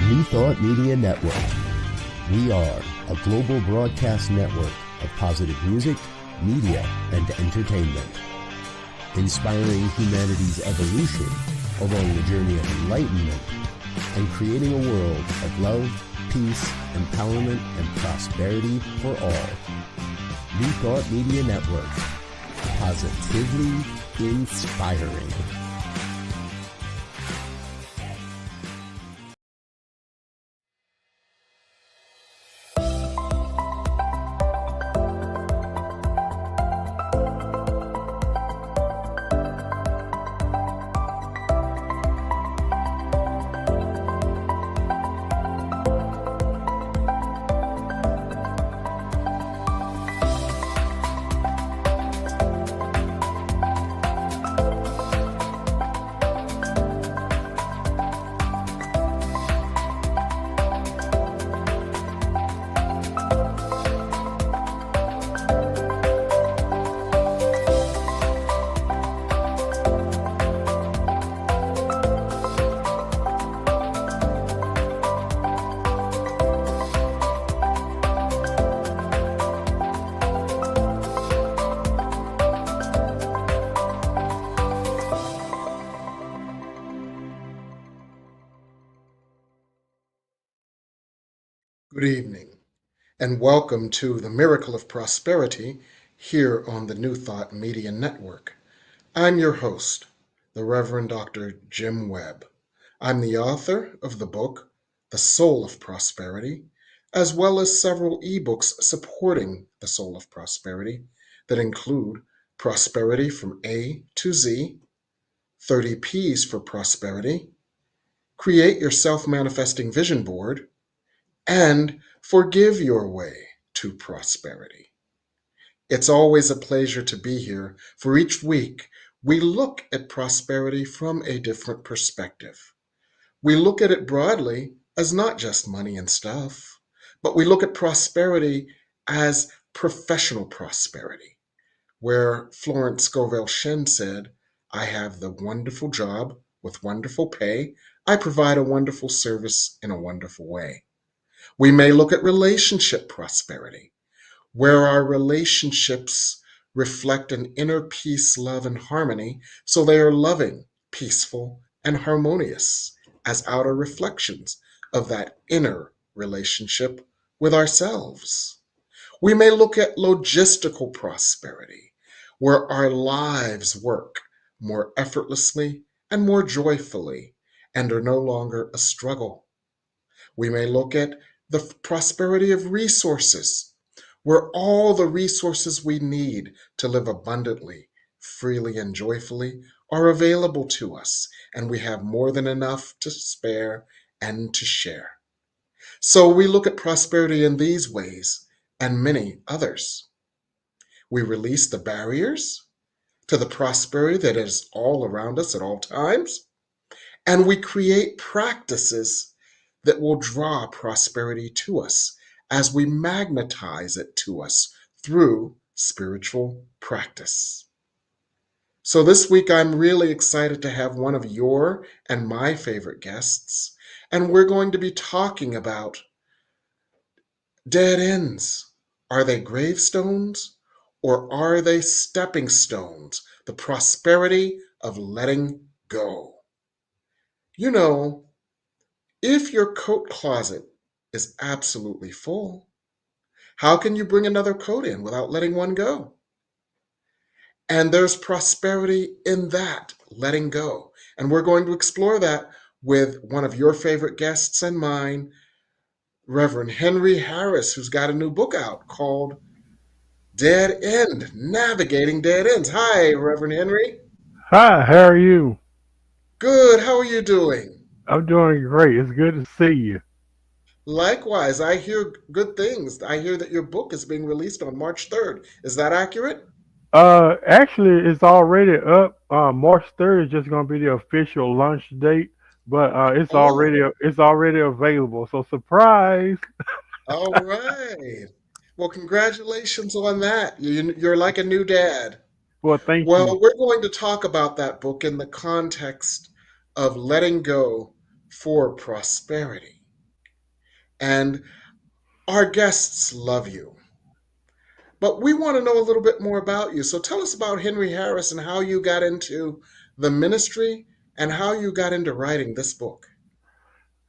New Thought Media Network. We are a global broadcast network of positive music, media, and entertainment, inspiring humanity's evolution along the journey of enlightenment and creating a world of love, peace, empowerment, and prosperity for all. New Thought Media Network. Positively inspiring. Good evening, and welcome to the Miracle of Prosperity here on the New Thought Media Network. I'm your host, the Reverend Dr. Jim Webb. I'm the author of the book, The Soul of Prosperity, as well as several ebooks supporting the Soul of Prosperity that include Prosperity from A to Z, 30 P's for Prosperity, Create Your Self-Manifesting Vision Board, and Forgive Your Way to Prosperity. It's always a pleasure to be here, for each week we look at prosperity from a different perspective. We look at it broadly as not just money and stuff, but we look at prosperity as professional prosperity, where Florence Scovel Shen said, "I have the wonderful job with wonderful pay. I provide a wonderful service in a wonderful way." We may look at relationship prosperity, where our relationships reflect an inner peace, love, and harmony, so they are loving, peaceful, and harmonious as outer reflections of that inner relationship with ourselves. We may look at logistical prosperity, where our lives work more effortlessly and more joyfully and are no longer a struggle. We may look at the prosperity of resources, where all the resources we need to live abundantly, freely, and joyfully are available to us, and we have more than enough to spare and to share. So we look at prosperity in these ways and many others. We release the barriers to the prosperity that is all around us at all times, and we create practices that will draw prosperity to us as we magnetize it to us through spiritual practice. So this week, I'm really excited to have one of your and my favorite guests, and we're going to be talking about dead ends. Are they gravestones or are they stepping stones? The prosperity of letting go. You know, if your coat closet is absolutely full, how can you bring another coat in without letting one go? And there's prosperity in that, letting go. And we're going to explore that with one of your favorite guests and mine, Reverend Henry Harris, who's got a new book out called Dead End, Navigating Dead Ends. Hi, Reverend Henry. Hi, how are you? Good. How are you doing? I'm doing great. It's good to see you. Likewise, I hear good things. I hear that your book is being released on March 3rd. Is that accurate? Actually, it's already up. March 3rd is just going to be the official launch date, but Oh, it's already available. So surprise! all right. Well, congratulations on that. You're like a new dad. Well, thank you. Well, we're going to talk about that book in the context of letting go for prosperity. and our guests love you. But we want to know a little bit more about you. So tell us about Henry Harris and how you got into the ministry and how you got into writing this book.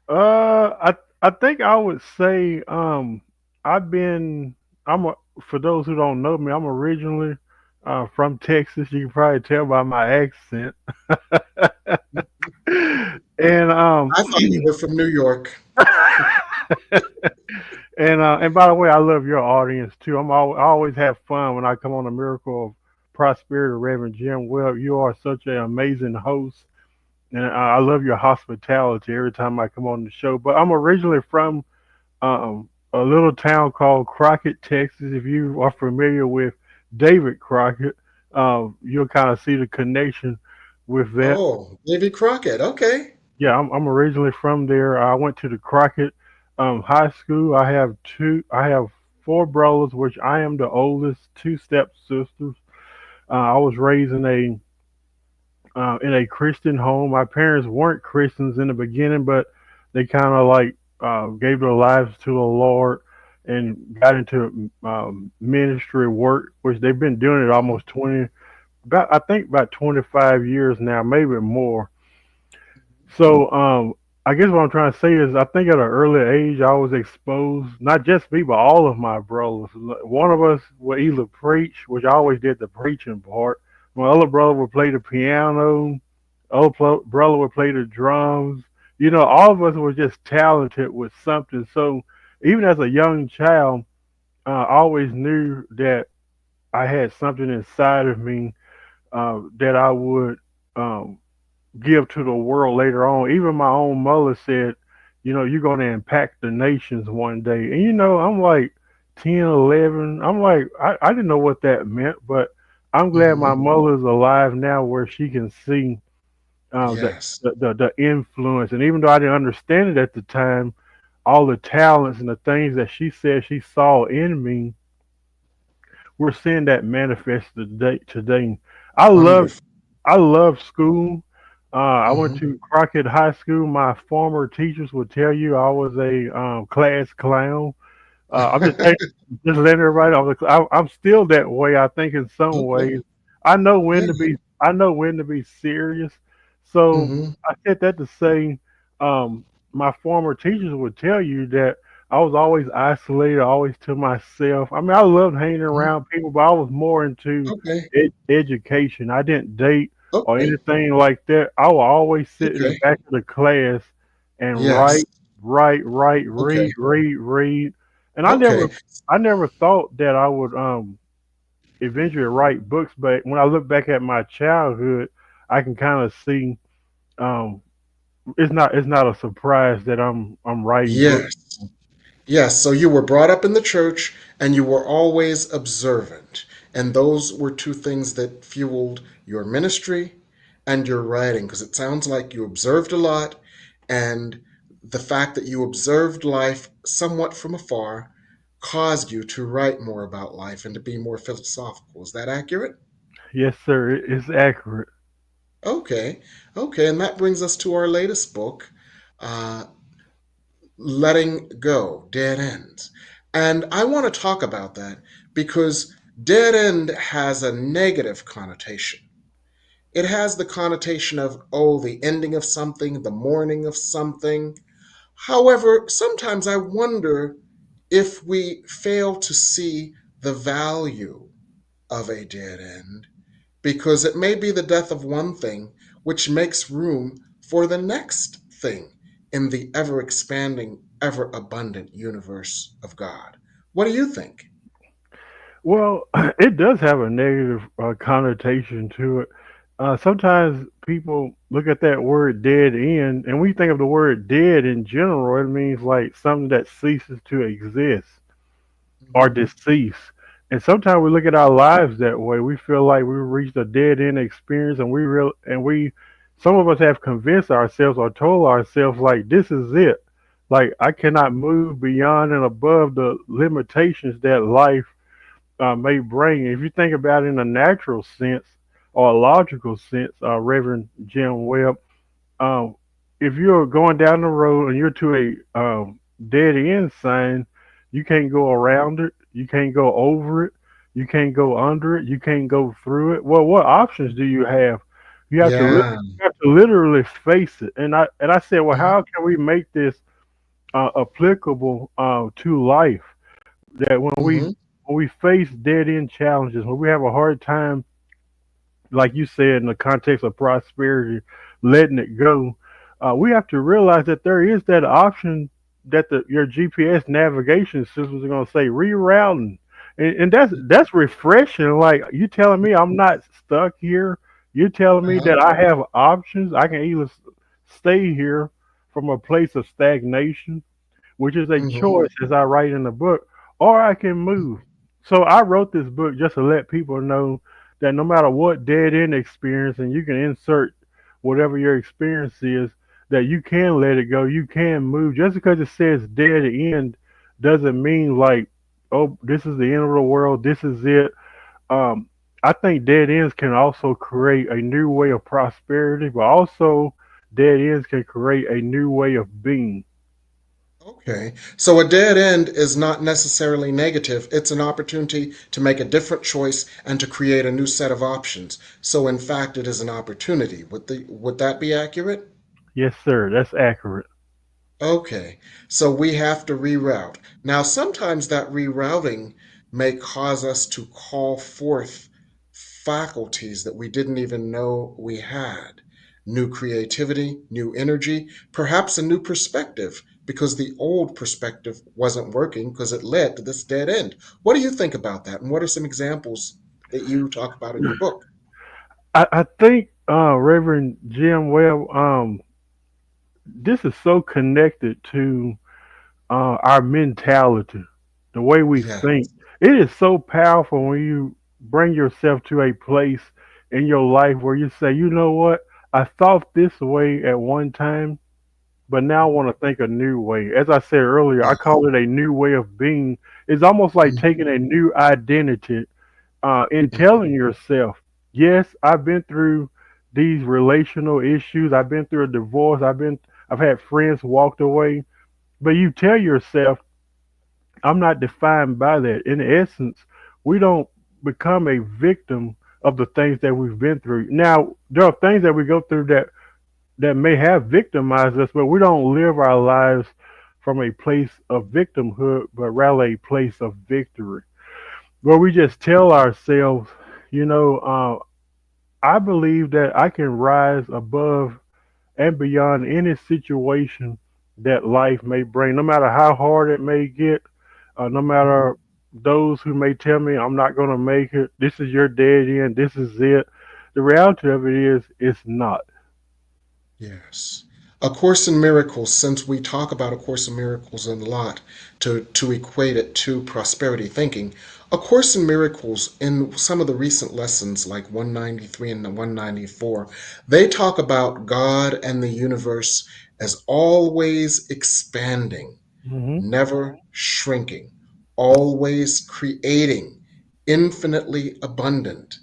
I think I would say I've been I'm a, for those who don't know me, I'm originally from Texas. You can probably tell by my accent. and I thought you were from New York. and by the way, I love your audience too. I always have fun when I come on the Miracle of Prosperity, Reverend Jim Webb. You are such an amazing host, and I love your hospitality every time I come on the show. But I'm originally from a little town called Crockett, Texas. If you are familiar with David Crockett, you'll kind of see the connection with that. Oh, Davy Crockett. Okay. Yeah, I'm originally from there. I went to the Crockett High School. I have four brothers, which I am the oldest, two stepsisters. I was raised in a Christian home. My parents weren't Christians in the beginning, but they kind of like gave their lives to the Lord and got into ministry work, which they've been doing it almost 20, about I think about 25 years now, maybe more. So I guess what I'm trying to say is I think at an early age I was exposed, not just me, but all of my brothers. One of us would either preach, which I always did the preaching part. My other brother would play the piano. Brother would play the drums. You know, all of us were just talented with something. So even as a young child, I always knew that I had something inside of me that I would um, give to the world later on. Even my own mother said, you know, you're going to impact the nations one day. And, you know, I'm like 10, 11. I'm like, I didn't know what that meant, but I'm glad my Hmm. mother's alive now where she can see the, Yes. the influence. And even though I didn't understand it at the time, all the talents and the things that she said she saw in me, we're seeing that manifest today. I love Wonderful. I love school. I went Hmm. to Crockett High School. My former teachers would tell you I was a class clown. I'm just letting everybody know. I'm still that way. I think in some Okay. ways, I know when to Yeah. be. I know when to be serious. So Hmm. I said that to say, um, my former teachers would tell you that I was always isolated, always to myself. I mean, I loved hanging around people, but I was more into Okay. education. I didn't date or Okay. anything like that. I would always sit in the Okay. back of the class and Yes. Okay. read. And Okay. I never thought that I would eventually write books, but when I look back at my childhood, I can kind of see um it's not a surprise that I'm writing books. Yes. Yes, so you were brought up in the church and you were always observant. And those were two things that fueled your ministry and your writing, because it sounds like you observed a lot, and the fact that you observed life somewhat from afar caused you to write more about life and to be more philosophical. Is that accurate? Yes, sir. It's accurate. Okay, okay, and that brings us to our latest book, uh, Letting Go, Dead Ends. And I want to talk about that because dead end has a negative connotation. It has the connotation of, oh, the ending of something, the morning of something. However, sometimes I wonder if we fail to see the value of a dead end because it may be the death of one thing which makes room for the next thing in the ever expanding, ever abundant universe of God. What do you think? Well, it does have a negative connotation to it. Sometimes people look at that word dead end, and when you think of the word dead in general, it means like something that ceases to exist or Mhm. deceased. And sometimes we look at our lives that way. We feel like we reached a dead end experience, and some of us have convinced ourselves or told ourselves like this is it. Like I cannot move beyond and above the limitations that life may bring. If you think about it in a natural sense or a logical sense, Reverend Jim Webb, um, if you're going down the road and you're to dead end sign, you can't go around it, you can't go over it, you can't go under it, you can't go through it. Well, what options do you have? You have to Yeah. you have to literally face it. And I said, well, Mhm. how can we make this applicable to life? That Mhm. when we face dead end challenges, when we have a hard time, like you said, in the context of prosperity, letting it go, we have to realize that there is that option that your GPS navigation systems are going to say rerouting, and that's refreshing. Like you telling me I'm not stuck here. You're telling me Uh-huh. that I have options. I can either stay here from a place of stagnation, which is a Mhm. choice, as I write in the book, or I can move. So I wrote this book just to let people know that no matter what dead end experience, and you can insert whatever your experience is, that you can let it go, you can move. Just because it says dead end doesn't mean like, oh, this is the end of the world, this is it. Um, I think dead ends can also create a new way of prosperity, but also dead ends can create a new way of being. Okay. So a dead end is not necessarily negative. It's an opportunity to make a different choice and to create a new set of options. So in fact, it is an opportunity. Would that be accurate? Yes, sir, that's accurate. Okay, so we have to reroute. Now, sometimes that rerouting may cause us to call forth faculties that we didn't even know we had. New creativity, new energy, perhaps a new perspective, because the old perspective wasn't working because it led to this dead end. What do you think about that? And what are some examples that you talk about in your book? I think Reverend Jim Webb, this is so connected to our mentality, the way we Yeah. think. It is so powerful when you bring yourself to a place in your life where you say, you know what, I thought this way at one time, but now I want to think a new way. As I said earlier, I Yes. call it a new way of being. It's almost like Mhm. taking a new identity in Mhm. telling yourself, yes, I've been through these relational issues. I've been through a divorce. I've had friends walked away, but you tell yourself, I'm not defined by that. In essence, we don't become a victim of the things that we've been through. Now, there are things that we go through that may have victimized us, but we don't live our lives from a place of victimhood, but rather a place of victory, where we just tell ourselves, you know, I believe that I can rise above and beyond any situation that life may bring, no matter how hard it may get, no matter those who may tell me I'm not going to make it, this is your dead end, this is it. The reality of it is, it's not. Yes. A Course in Miracles, since we talk about A Course in Miracles a lot to equate it to prosperity thinking, A Course in Miracles, in some of the recent lessons like 193 and 194, they talk about God and the universe as always expanding, Hmm. never shrinking, always creating, infinitely abundant,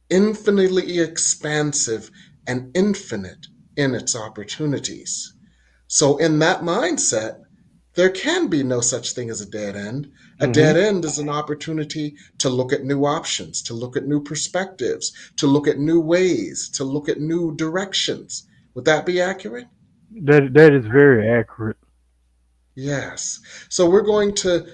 infinitely expansive, and infinite in its opportunities. So, in that mindset, there can be no such thing as a dead end. A Hmm. dead end is an opportunity to look at new options, to look at new perspectives, to look at new ways, to look at new directions. Would that be accurate? That is very accurate. Yes. So we're going to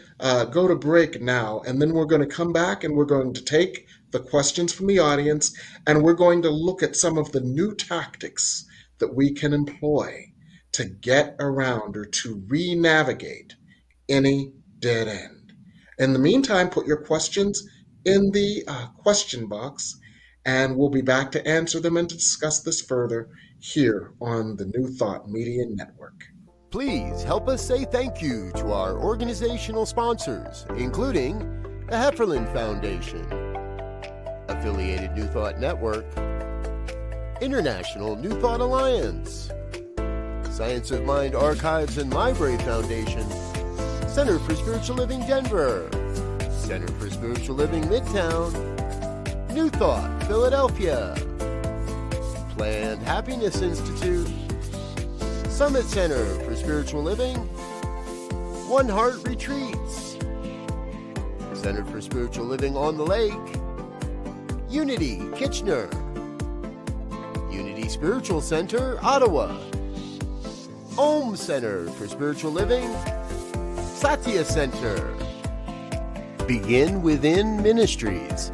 go to break now, and then we're going to come back and we're going to take the questions from the audience, and we're going to look at some of the new tactics that we can employ to get around or to re-navigate any dead end. In the meantime, put your questions in the question box, and we'll be back to answer them and to discuss this further here on the New Thought Media Network. Please help us say thank you to our organizational sponsors, including the Hefferland Foundation, Affiliated New Thought Network, International New Thought Alliance, Science of Mind Archives and Library Foundation, Center for Spiritual Living Denver, Center for Spiritual Living Midtown, New Thought Philadelphia, Planned Happiness Institute, Summit Center for Spiritual Living, One Heart Retreats, Center for Spiritual Living on the Lake, Unity, Kitchener, Unity Spiritual Center, Ottawa, Om Center for Spiritual Living, Satya Center, Begin Within Ministries,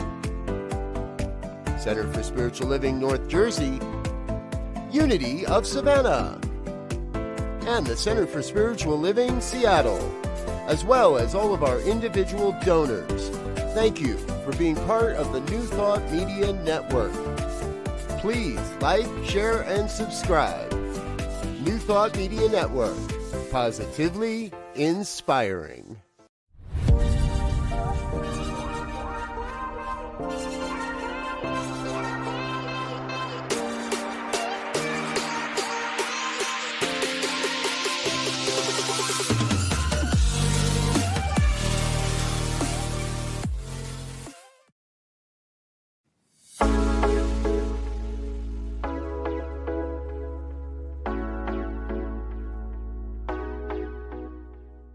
Center for Spiritual Living, North Jersey, Unity of Savannah, and the Center for Spiritual Living, Seattle, as well as all of our individual donors. Thank you for being part of the New Thought Media Network. Please like, share, and subscribe. New Thought Media Network, positively inspiring.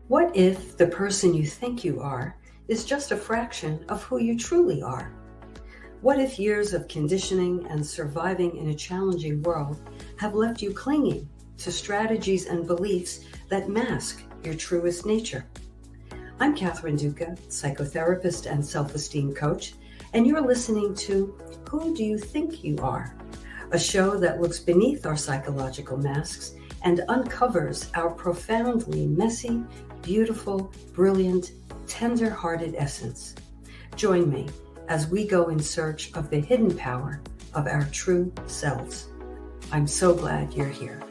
What if the person you think you are is just a fraction of who you truly are? What if years of conditioning and surviving in a challenging world have left you clinging to strategies and beliefs that mask your truest nature? I'm Catherine Duca, psychotherapist and self-esteem coach, and you're listening to Who Do You Think You Are? A show that looks beneath our psychological masks and uncovers our profoundly messy, beautiful, brilliant, tender-hearted essence. Join me as we go in search of the hidden power of our true selves. I'm so glad you're here.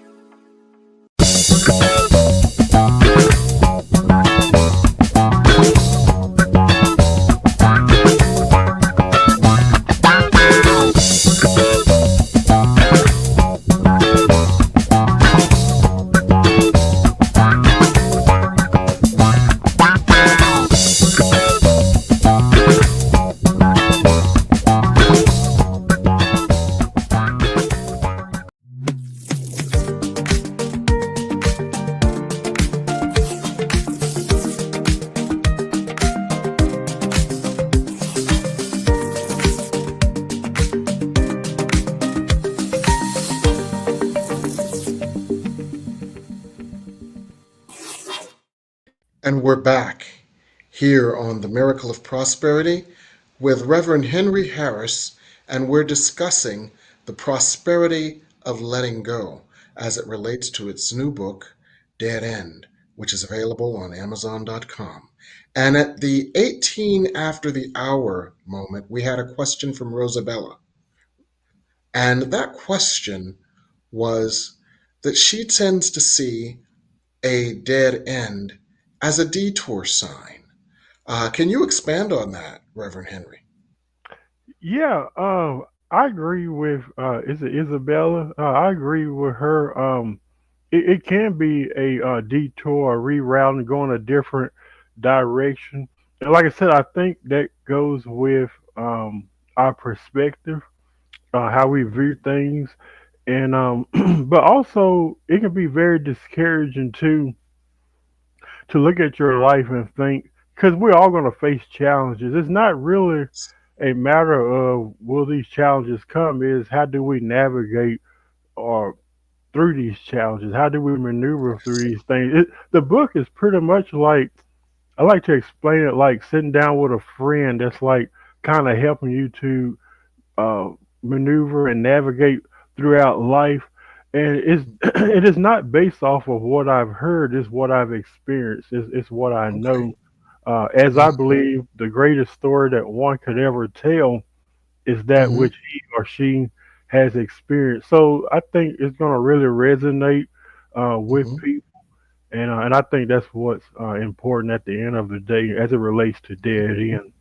And we're back here on The Miracle of Prosperity with Reverend Henry Harris, and we're discussing the prosperity of letting go as it relates to its new book, Dead End, which is available on Amazon.com. And at the 18 after the hour moment, we had a question from Rosabella. And that question was that she tends to see a dead end as a detour sign. Can you expand on that, Reverend Henry? Yeah, I agree with is it Isabella? I agree with her. It can be a detour, a rerouting, going a different direction. And like I said, I think that goes with our perspective, how we view things, and but also it can be very discouraging too to look at your life and think, because we're all going to face challenges. It's not really a matter of will these challenges come, is how do we navigate or through these challenges? How do we maneuver through these things? The book is pretty much like, I like to explain it like sitting down with a friend that's like kind of helping you to uh, maneuver and navigate throughout life. And it is not based off of what I've heard, it's what I've experienced, it's what I Okay. know. As I believe the greatest story that one could ever tell is that Mm-hmm. which he or she has experienced. So I think it's going to really resonate with Mm-hmm. people, and I think that's what's important at the end of the day as it relates to dead end.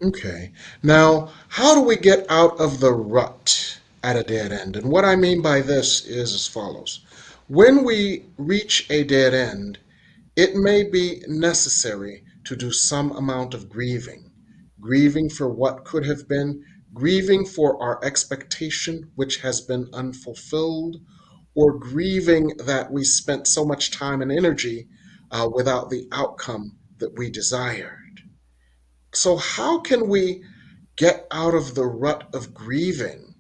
Okay. Now, how do we get out of the rut at a dead end? And what I mean by this is as follows. When we reach a dead end, it may be necessary to do some amount of grieving, grieving for what could have been, grieving for our expectation which has been unfulfilled, or grieving that we spent so much time and energy without the outcome that we desired. So, how can we get out of the rut of grieving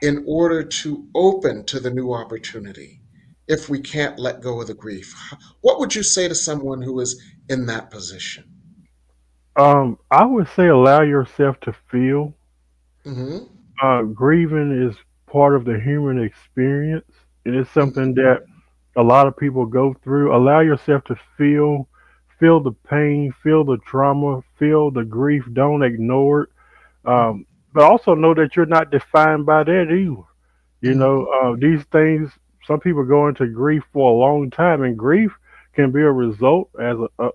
in order to open to the new opportunity if we can't let go of the grief? What would you say to someone who is in that position? I would say allow yourself to feel. Hmm. Grieving is part of the human experience. It is something Hmm. that a lot of people go through. Allow yourself to feel the pain, feel the trauma, feel the grief. Don't ignore it. Um, but also know that you're not defined by that either. Hmm. These things, some people go into grief for a long time, and grief can be a result,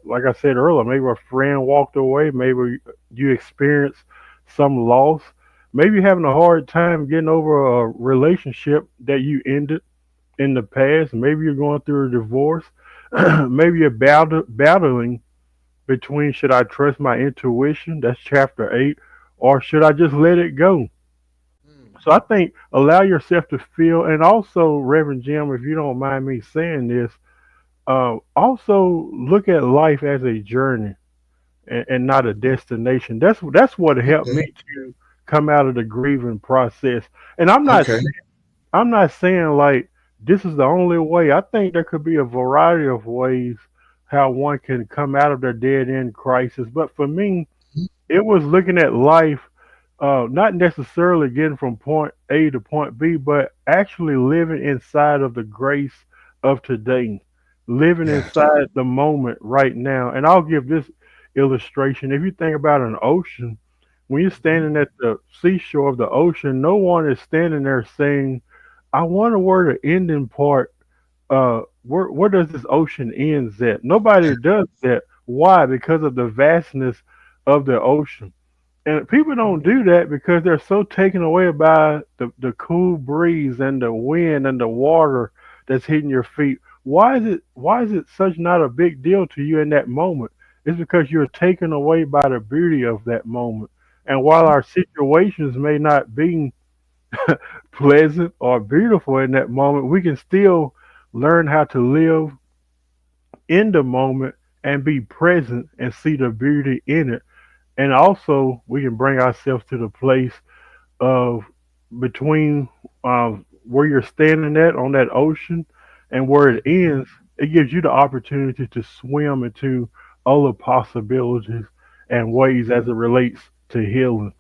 like I said earlier, maybe a friend walked away, maybe you experienced some loss, maybe you're having a hard time getting over a relationship that you ended in the past, maybe you're going through a divorce, maybe you're battling between should I trust my intuition, that's chapter 8, or should I just let it go? So I think allow yourself to feel, and also, Reverend Jim, if you don't mind me saying this, also look at life as a journey and not a destination. That's what helped me Okay. to come out of the grieving process. And Okay. I'm not saying like this is the only way. I think there could be a variety of ways how one can come out of their dead end crisis. But for me, it was looking at life, not necessarily getting from point A to point B, but actually living inside of the grace of today, living Yes. inside the moment right now. And I'll give this illustration. If you think about an ocean, when you're Mhm. standing at the seashore of the ocean, no one is standing there saying, I wonder where the ending part, where does this ocean ends at? Nobody does that. Why? Because of the vastness of the ocean. And people don't do that because they're so taken away by the cool breeze and the wind and the water that's hitting your feet. Why is it such not a big deal to you in that moment? It's because you're taken away by the beauty of that moment. And while our situations may not be pleasant or beautiful in that moment, we can still learn how to live in the moment and be present and see the beauty in it. And also, we can bring ourselves to the place of between where you're standing at on that ocean and where it ends. It gives you the opportunity to swim into other possibilities and ways as it relates to healing.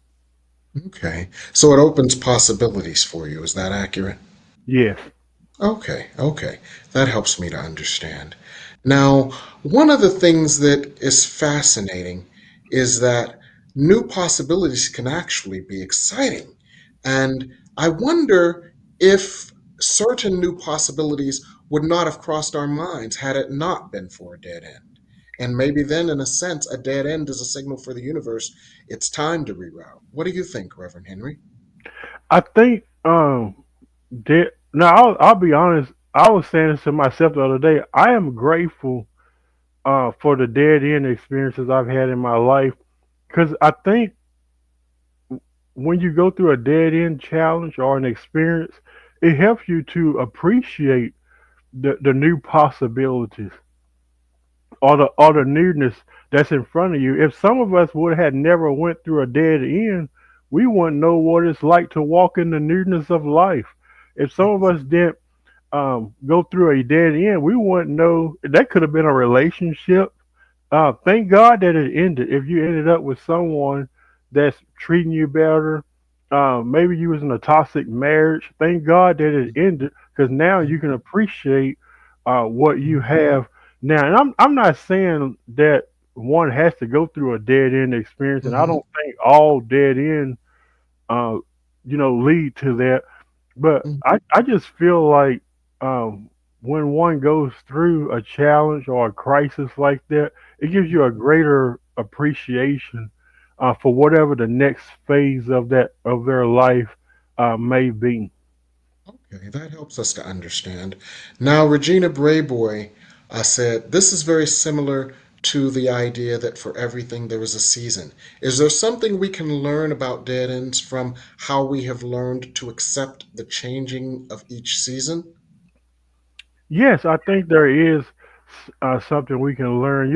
Okay. So it opens possibilities for you. Is that accurate? Yes. Okay, okay. That helps me to understand. Now, one of the things that is fascinating is that new possibilities can actually be exciting. And I wonder if certain new possibilities would not have crossed our minds had it not been for a dead end. And maybe then, in a sense, a dead end is a signal for the universe it's time to reroute. What do you think, Reverend Henry? I think now I'll be honest. I was saying this to myself the other day. I am grateful for the dead end experiences I've had in my life because I think when you go through a dead end challenge or an experience, it helps you to appreciate the new possibilities or the newness that's in front of you. If some of us would have never went through a dead end, we wouldn't know what it's like to walk in the newness of life. If some of us didn't go through a dead end, we wouldn't know that could have been a relationship. Thank God that it ended. If you ended up with someone that's treating you better, maybe you was in a toxic marriage. Thank God that it ended because now you can appreciate what you have now. And I'm not saying that one has to go through a dead end experience, and I Hmm. don't think all dead end, uh, lead to that. But I just feel like when one goes through a challenge or a crisis like that, it gives you a greater appreciation for whatever the next phase of their life may be. Okay, that helps us to understand. Now, Regina Brayboy said, this is very similar to the idea that for everything there is a season. Is there something we can learn about dead ends from how we have learned to accept the changing of each season? Yes, I think there is. something we can learn.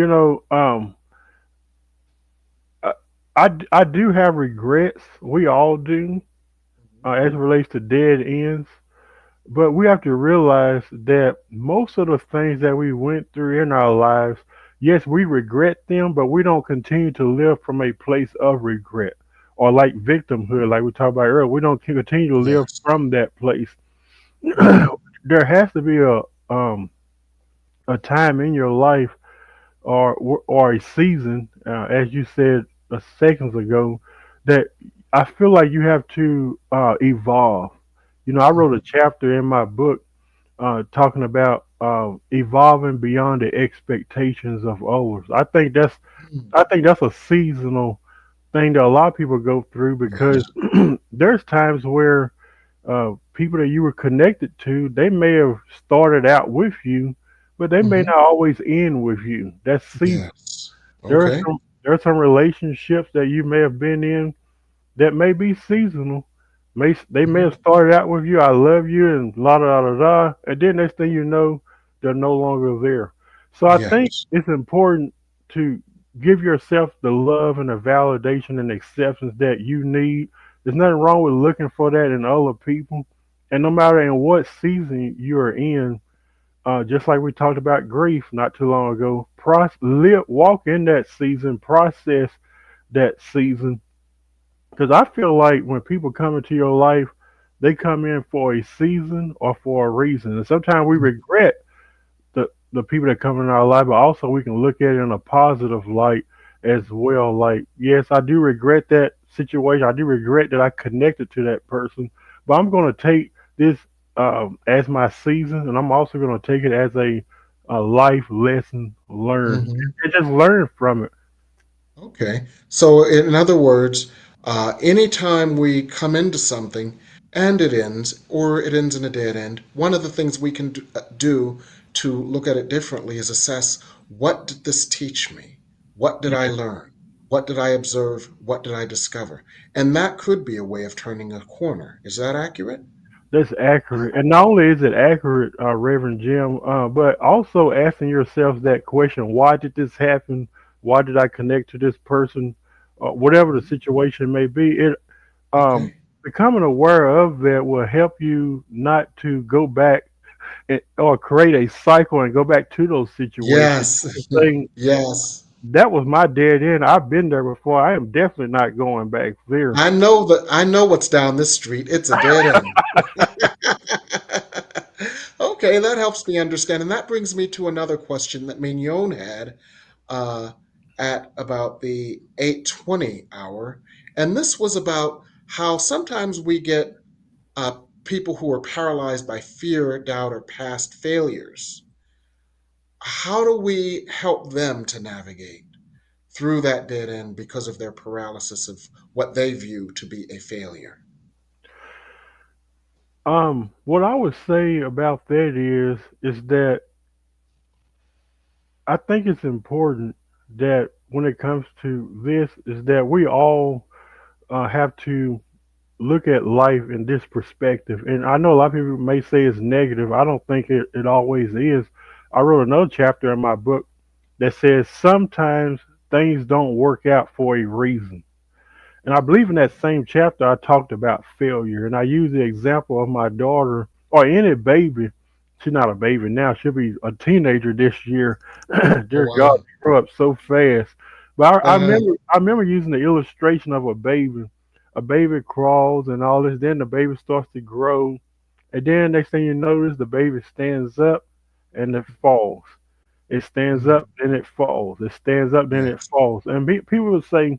I, I do have regrets. We all do, as it relates to dead ends. But we have to realize that most of the things that we went through in our lives, yes, we regret them, but we don't continue to live from a place of regret or like victimhood, like we talked about earlier. We don't continue to live Yes. from that place. Hmm. There has to be um, a time in your life or a season, as you said seconds ago, that I feel like you have to evolve. I wrote a chapter in my book talking about evolving beyond the expectations of others. I think that's a seasonal thing that a lot of people go through because Yes. there's times where people that you were connected to, they may have started out with you, but they may Hmm. not always end with you. That's season. Yes. There are Okay. some relationships that you may have been in that may be seasonal. They may Mhm. have started out with you, I love you, and la da da da, and then next thing you know, they're no longer there. So I think Yes. it's important to give yourself the love and the validation and acceptance that you need. There's nothing wrong with looking for that in other people, and no matter in what season you're in, just like we talked about grief not too long ago, walk in that season, process that season, because I feel like when people come into your life, they come in for a season or for a reason. And sometimes we regret the people that come in our life, but also we can look at it in a positive light as well. Like, yes, I do regret that situation. I do regret that I connected to that person, but I'm going to take this as my season, and I'm also going to take it as a life lesson learned Hmm. and just learn from it. Okay. So, in other words, anytime we come into something and it ends, or it ends in a dead end, one of the things we can do to look at it differently is assess, what did this teach me? What did I Yeah, learn? What did I observe? What did I discover? And that could be a way of turning a corner. Is that accurate? that's accurate. And not only is it accurate, Reverend Jim, but also asking yourself that question: why did this happen? Why did I connect to this person? Whatever the situation may be, it um, Okay. becoming aware of that will help you not to go back or create a cycle and go back to those situations. Yes. Saying Yes. that was my dead end. I've been there before. I am definitely not going back there. I know what's down this street. It's a dead end. Okay, that helps me understand. And that brings me to another question that Mignon had uh, at about the 8:20 hour. And this was about how sometimes we get people who are paralyzed by fear, doubt, or past failures. How do we help them to navigate through that dead end because of their paralysis of what they view to be a failure? What I would say about that is that I think it's important that when it comes to this, is that we all have to look at life in this perspective. And I know a lot of people may say it's negative. I don't think it always is. I wrote another chapter in my book that says sometimes things don't work out for a reason. And I believe in that same chapter I talked about failure. And I used the example of my daughter or any baby. She's not a baby now. She'll be a teenager this year. Oh, Dear God, wow. they grow up so fast. But I Uh-huh. remember I remember using the illustration of a baby. A baby crawls and all this. Then the baby starts to grow. And then next thing you notice, the baby stands up and it falls. It stands Mhm. up, then it falls. It stands up, then it Yes. falls. And people will say,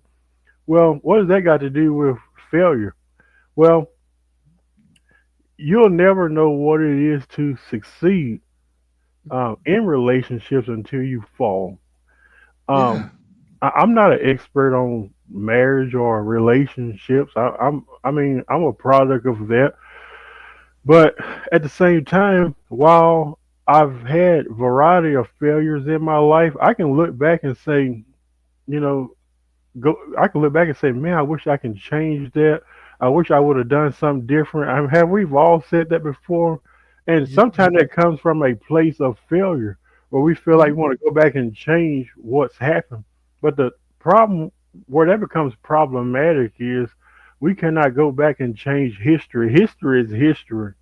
well, what does that got to do with failure? Well, you'll never know what it is to succeed in relationships until you fall. Yeah. Um, I'm not an expert on marriage or relationships. I mean, I'm a product of that. But at the same time, while I've had variety of failures in my life, I can look back and say, you know, I can look back and say, man, I wish I can change that. I wish I would have done something different. I mean, have we've all said that before? And Yeah. sometimes that comes from a place of failure. where we feel like we Mhm. want to go back and change what's happened. But the problem, where that becomes problematic, is we cannot go back and change history. History is history,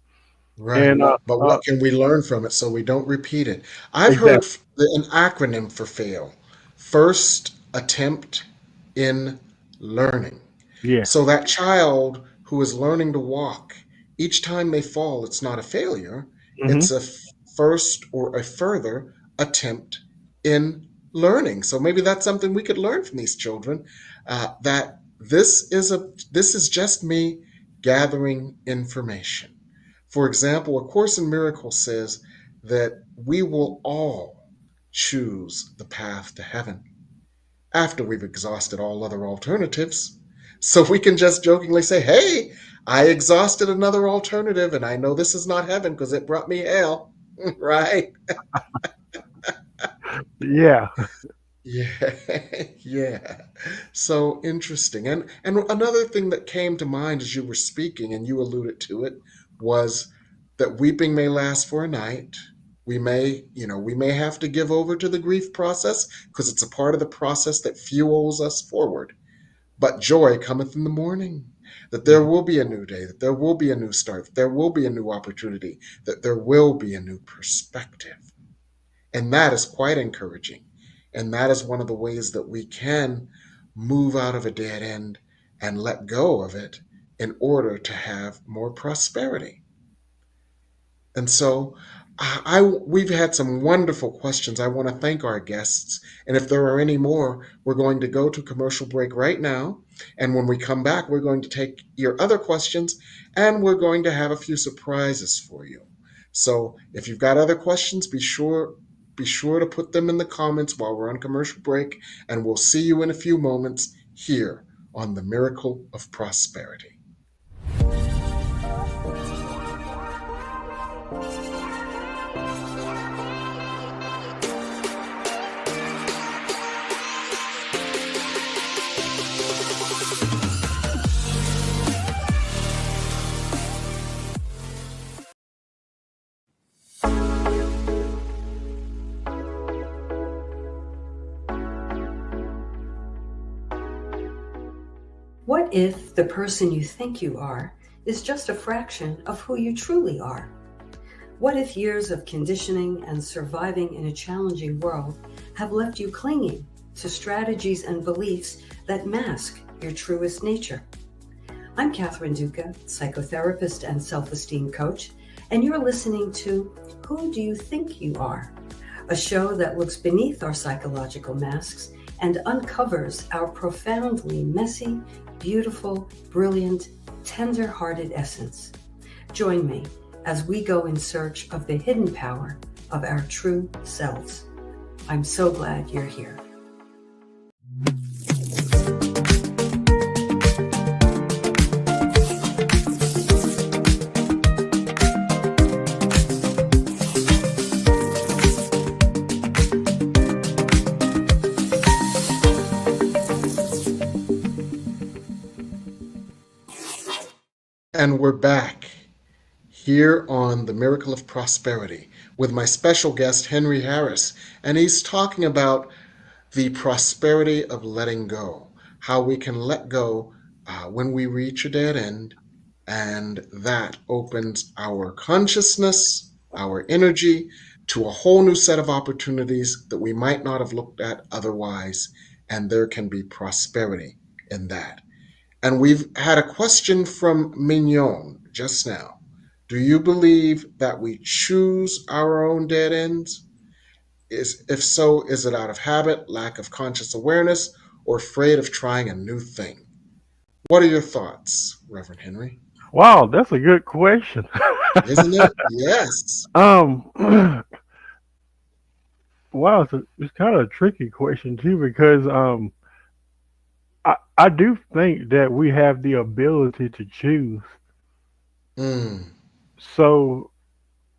Right. and But what can we learn from it so we don't repeat it? I've heard exactly, an acronym for FAIL: first attempt in learning. yes, So that child who is learning to walk, each time they fall, it's not a failure. hmm, It's a first or a further attempt in learning. So maybe that's something we could learn from these children. That this is just me gathering information. For example, A Course in Miracles says that we will all choose the path to heaven after we've exhausted all other alternatives. So we can just jokingly say, hey, I exhausted another alternative and I know this is not heaven because it brought me hell. Right? yeah. Yeah, yeah. So interesting. And another thing that came to mind as you were speaking, and you alluded to it, was that weeping may last for a night. We may have to give over to the grief process because it's a part of the process that fuels us forward. But joy cometh in the morning. That there will be a new day, that there will be a new start, that there will be a new opportunity, that there will be a new perspective. And that is quite encouraging. And that is one of the ways that we can move out of a dead end and let go of it in order to have more prosperity. And so we've had some wonderful questions. I want to thank our guests. And if there are any more, we're going to go to commercial break right now. And when we come back, we're going to take your other questions and we're going to have a few surprises for you. So if you've got other questions, be sure to put them in the comments while we're on commercial break, and we'll see you in a few moments here on the Miracle of Prosperity. What if the person you think you are is just a fraction of who you truly are? What if years of conditioning and surviving in a challenging world have left you clinging to strategies and beliefs that mask your truest nature? I'm Catherine Duca, psychotherapist and self-esteem coach, and you're listening to Who Do You Think You Are? A show that looks beneath our psychological masks and uncovers our profoundly messy, beautiful, brilliant, tender-hearted essence. Join me as we go in search of the hidden power of our true selves. I'm so glad you're here. And we're back here on The Miracle of Prosperity with my special guest, Henry Harris. And he's talking about the prosperity of letting go, how we can let go when we reach a dead end. And that opens our consciousness, our energy to a whole new set of opportunities that we might not have looked at otherwise. And there can be prosperity in that. And we've had a question from Mignon just now. Do you believe that we choose our own dead ends? If so, is it out of habit, lack of conscious awareness, or afraid of trying a new thing? What are your thoughts, Reverend Henry? Wow, that's a good question. Isn't it? Yes. um, wow, it's kind of a tricky question too because I do think that we have the ability to choose. Mm, So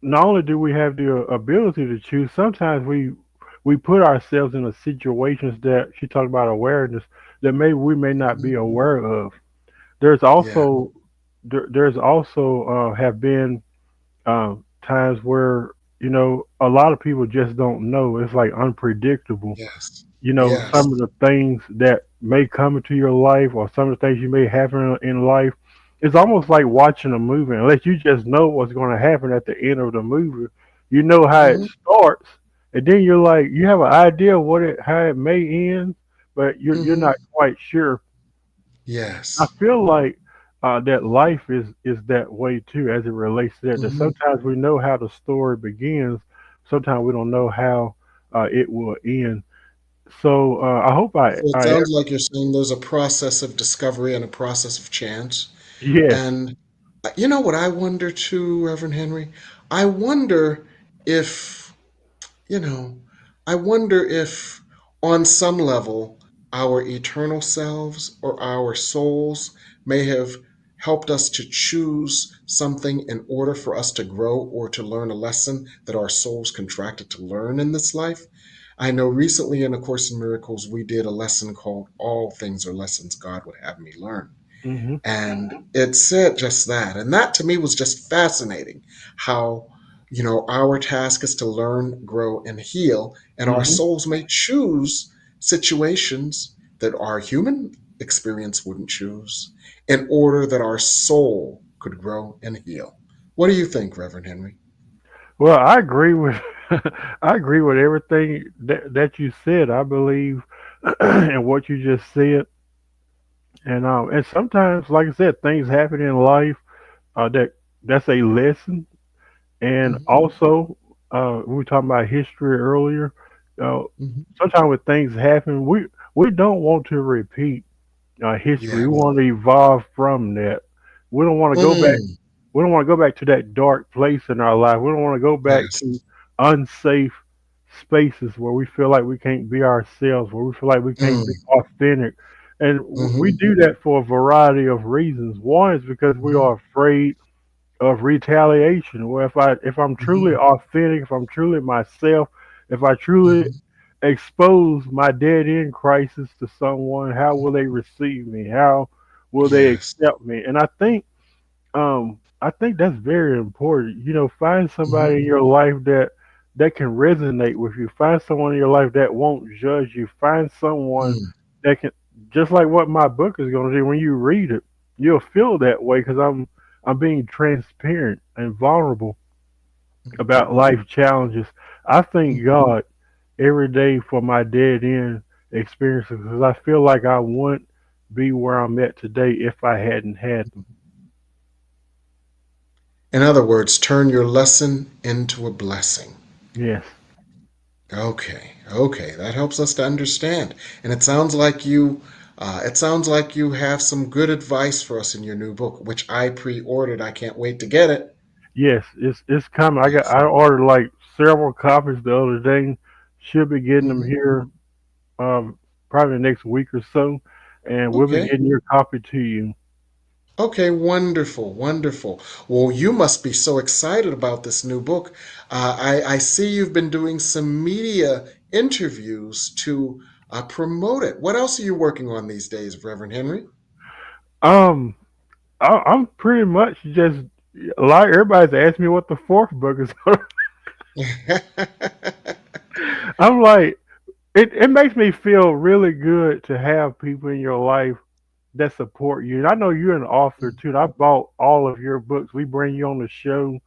not only do we have the ability to choose, sometimes we put ourselves in a situations that she talked about awareness that maybe we may not mhm. be aware of. There's Yeah. also there's also have been times where a lot of people just don't know. It's like unpredictable. Yes. Yes. Some of the things that may come into your life or some of the things you may have in life, it's almost like watching a movie. Unless you just know what's going to happen at the end of the movie, you know how it Hmm. starts, and then you're like, you have an idea of how it may end, but you're Hmm. not quite sure. I Yes. feel like that life is that way too, as it relates to that. That Hmm. sometimes we know how the story begins, sometimes we don't know how it will end. So I hope So it sounds like you're saying there's a process of discovery and a process of chance. yes. And you know what I wonder too, Reverend Henry? I wonder if you know, I wonder if on some level our eternal selves or our souls may have helped us to choose something in order for us to grow or to learn a lesson that our souls contracted to learn in this life. I know recently in A Course in Miracles, we did a lesson called All Things Are Lessons God Would Have Me Learn. Hmm. And it said just that. And that to me was just fascinating how, our task is to learn, grow, and heal. And our Hmm. souls may choose situations that our human experience wouldn't choose in order that our soul could grow and heal. What do you think, Reverend Henry? Well, I agree with I agree with everything that you said. I believe in what you just said, and sometimes, like I said, things happen in life that's a lesson. And Hmm. also, we were talking about history earlier. Uh, Hmm. Sometimes when things happen, we don't want to repeat history. We Yes. want to evolve from that. We don't want to go back. Mm. We don't want to go back to that dark place in our life. We don't want to go back Yes. to unsafe spaces where we feel like we can't be ourselves, where we feel like we can't be Mm. authentic. And we Hmm. do that for a variety of reasons. One is because we Hmm. are afraid of retaliation. Where if I'm truly Hmm. authentic, if I'm truly myself, if I truly Hmm. expose my dead end crisis to someone, how will they receive me? How will they Yes. accept me? And I think that's very important. Find Hmm. somebody in your life that can resonate with you. Find someone in your life that won't judge you. Find someone Mm. that can, just like what my book is going to do. When you read it, you'll feel that way because I'm being transparent and vulnerable about life challenges. I thank Mhm. God every day for my dead end experiences because I feel like I wouldn't be where I'm at today if I hadn't had them. In other words, turn your lesson into a blessing. Yes. Okay, okay, that helps us to understand. And it sounds like you have some good advice for us in your new book, which I pre-ordered. I can't wait to get it. Yes, it's coming. Yes. I ordered like several copies the other day. Should be getting them Hmm. here probably the next week or so, and we'll be Okay. getting your copy to you. Okay, wonderful, wonderful. Well, you must be so excited about this new book. I see you've been doing some media interviews to promote it. What else are you working on these days, Reverend Henry? Um, I'm pretty much just like everybody's asking me what the fourth book is. I'm like, it makes me feel really good to have people in your life that support you. And I know you're an author too. And I bought all of your books. We bring you on the show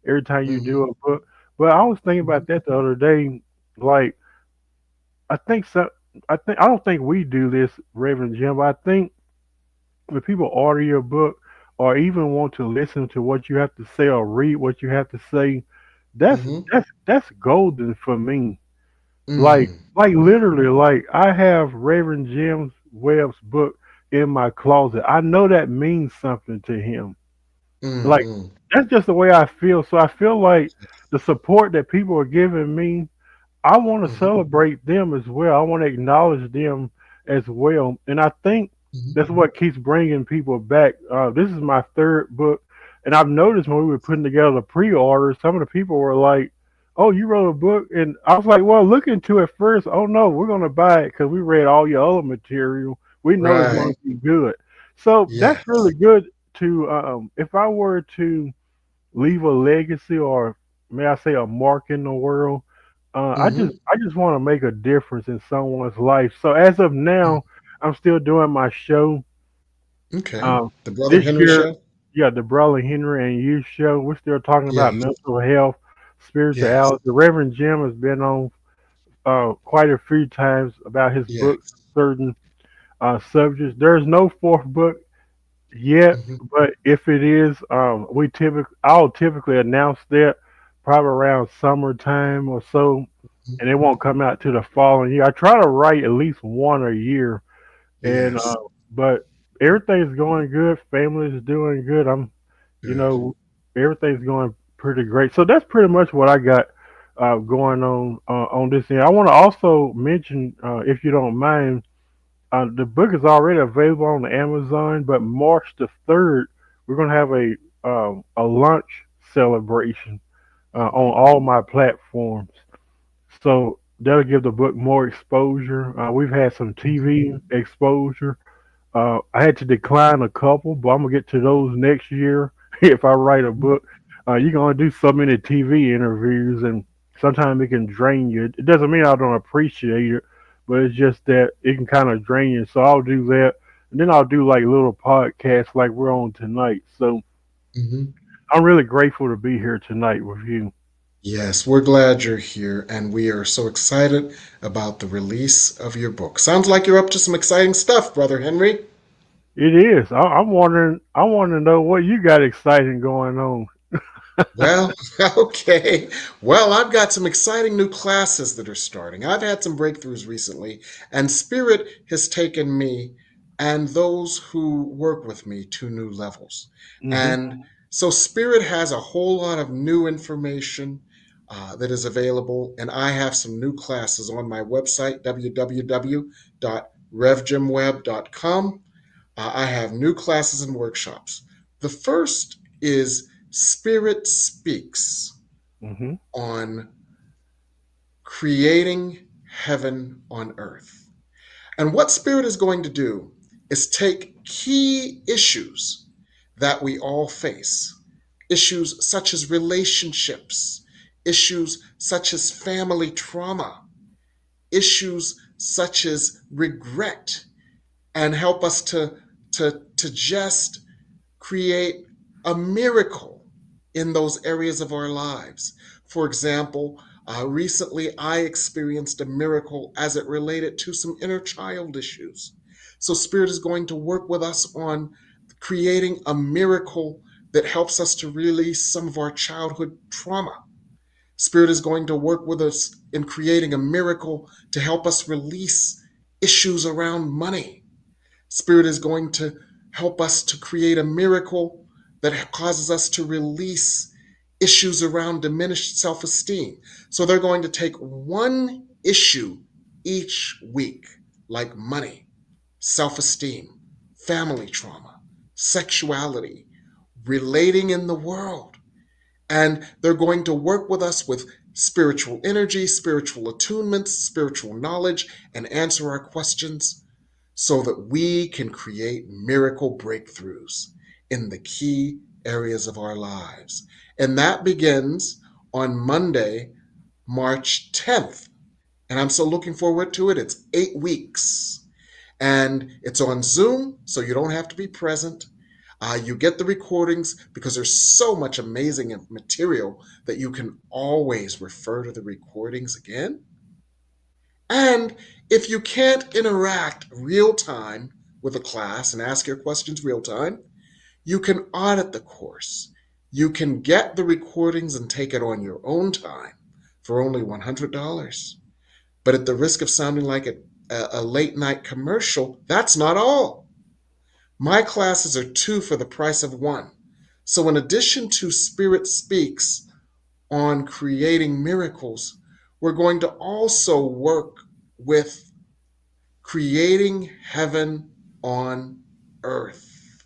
every time you do Hmm. a book. But I was thinking about that the other day. Like, I think so. I don't think we do this, Reverend Jim. But I think when people order your book or even want to listen to what you have to say or read what you have to say, that's Hmm. that's golden for me. Like Mm. like literally, like I have Reverend Jim Webb's book in my closet. I know that means something to him. Like Hmm. that's just the way I feel. So I feel like the support that people are giving me, I want to Hmm. celebrate them as well. I want to acknowledge them as well. And I think Hmm. that's what keeps bringing people back. This is my third book. And I've noticed when we were putting together the pre orders, some of the people were like, "Oh, you wrote a book?" And I was like, "Well, look into it first. Oh, no, we're going to buy it because we read all your other material. We know it's going Right. to be good." So that's Yes. really good to, if I were to leave a legacy or may I say, a mark in the world. Mm-hmm. I just want to make a difference in someone's life. So as of now, I'm still doing my show. Okay. Um, The Brother this Henry year, Show? yeah, the Brother Henry and Youth Show. We're still talking about Yes. mental health, Yes. spirituality. The Reverend Jim has been on quite a few times about his Yes. books, certain subjects. There's no fourth book yet, Mm-hmm. but if it is, I'll typically announce that probably around summertime or so, and it won't come out to the following year. I try to write at least one a year, and Yes. but everything's going good. Family is doing good. You Good. know, everything's going pretty great. So that's pretty much what I got going on this end. I want to also mention, if you don't mind, the book is already available on Amazon, but March the 3rd, we're going to have a lunch celebration on all my platforms. So that'll give the book more exposure. We've had some Mm-hmm. TV exposure. I had to decline a couple, but I'm gonna get to those next year if I write a book. You're gonna do so many TV interviews, and sometimes it can drain you. It doesn't mean I don't appreciate it, but it's just that it can kind of drain you. So I'll do that, and then I'll do like little podcasts like we're on tonight. So Mm-hmm. I'm really grateful to be here tonight with you. Yes, we're glad you're here, and we are so excited about the release of your book. Sounds like you're up to some exciting stuff, Brother Henry. It is. I'm wondering. I want to know what you got exciting going on. Well, okay. Well, I've got some exciting new classes that are starting. I've had some breakthroughs recently, and Spirit has taken me and those who work with me to new levels. Hmm. And so, Spirit has a whole lot of new information that is available, and I have some new classes on my website, www.revjimwebb.com. I have new classes and workshops. The first is Spirit Speaks Hmm. on creating heaven on earth. And what Spirit is going to do is take key issues that we all face, issues such as relationships, issues such as family trauma, issues such as regret, and help us to just create a miracle in those areas of our lives. For example, recently I experienced a miracle as it related to some inner child issues. So, Spirit is going to work with us on creating a miracle that helps us to release some of our childhood trauma. Spirit is going to work with us in creating a miracle to help us release issues around money. Spirit is going to help us to create a miracle that causes us to release issues around diminished self esteem. So they're going to take one issue each week, like money, self esteem, family trauma, sexuality, relating in the world. And they're going to work with us with spiritual energy, spiritual attunements, spiritual knowledge, and answer our questions so that we can create miracle breakthroughs in the key areas of our lives. And that begins on Monday, March 10th. And I'm so looking forward to it. It's 8 weeks. And it's on Zoom, so you don't have to be present. You get the recordings because there's so much amazing material that you can always refer to the recordings again. And if you can't interact real time with a class and ask your questions real time, you can audit the course. You can get the recordings and take it on your own time for only $100. But at the risk of sounding like a late night commercial, that's not all. My classes are two for the price of one. So, in addition to Spirit Speaks on creating miracles, we're going to also work with creating heaven on earth.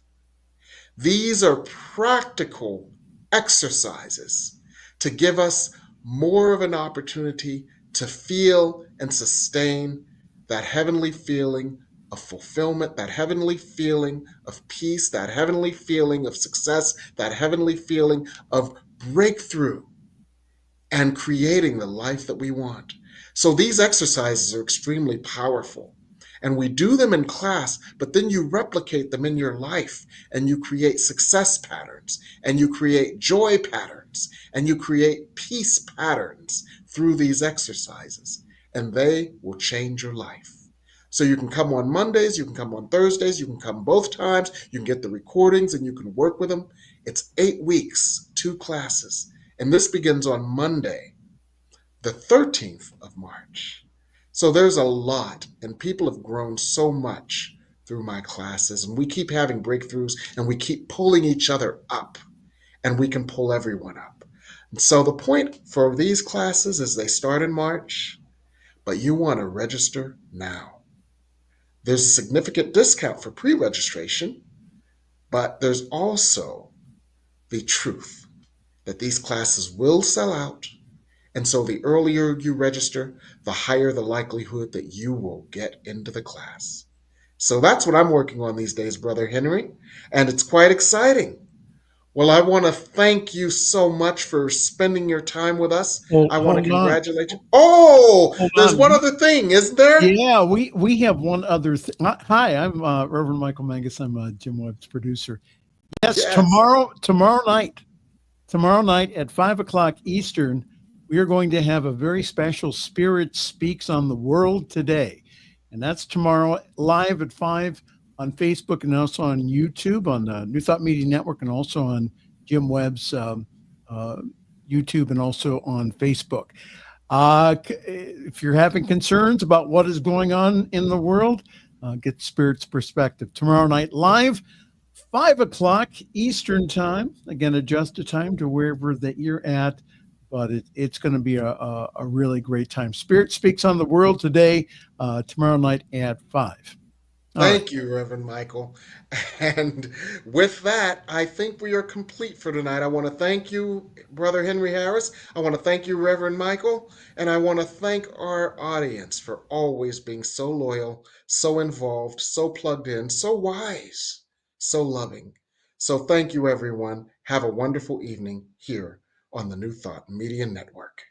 These are practical exercises to give us more of an opportunity to feel and sustain that heavenly feeling of fulfillment, that heavenly feeling of peace, that heavenly feeling of success, that heavenly feeling of breakthrough and creating the life that we want. So these exercises are extremely powerful. And we do them in class, but then you replicate them in your life and you create success patterns and you create joy patterns and you create peace patterns through these exercises. And they will change your life. So you can come on Mondays, you can come on Thursdays, you can come both times, you can get the recordings and you can work with them. It's 8 weeks, 2 classes. And this begins on Monday, the 13th of March. So there's a lot, and people have grown so much through my classes, and we keep having breakthroughs, and we keep pulling each other up, and we can pull everyone up. And so the point for these classes is they start in March, but you want to register now. There's a significant discount for pre-registration, but there's also the truth that these classes will sell out. And so the earlier you register, the higher the likelihood that you will get into the class. So that's what I'm working on these days, Brother Henry, and it's quite exciting. Well, I want to thank you so much for spending your time with us. Well, I want to hold on. congratulate you. Oh, Hold there's on. one other thing, isn't there? Yeah, we have one other thing. Hi, I'm Reverend Michael Mangus. I'm Jim Webb's producer. Yes, tomorrow night at 5:00 Eastern, we are going to have a very special Spirit Speaks on the World today. And that's tomorrow live at 5 on Facebook and also on YouTube on the New Thought Media Network and also on Jim Webb's YouTube and also on Facebook. If you're having concerns about what is going on in the world, get Spirit's perspective. Tomorrow night live, 5:00 Eastern time. Again, adjust the time to wherever that you're at, but it's going to be a really great time. Spirit Speaks on the World today, tomorrow night at 5. Thank you, Reverend Michael. And with that, I think we are complete for tonight. I want to thank you, Brother Henry Harris. I want to thank you, Reverend Michael. And I want to thank our audience for always being so loyal, so involved, so plugged in, so wise, so loving. So thank you, everyone. Have a wonderful evening here on the New Thought Media Network.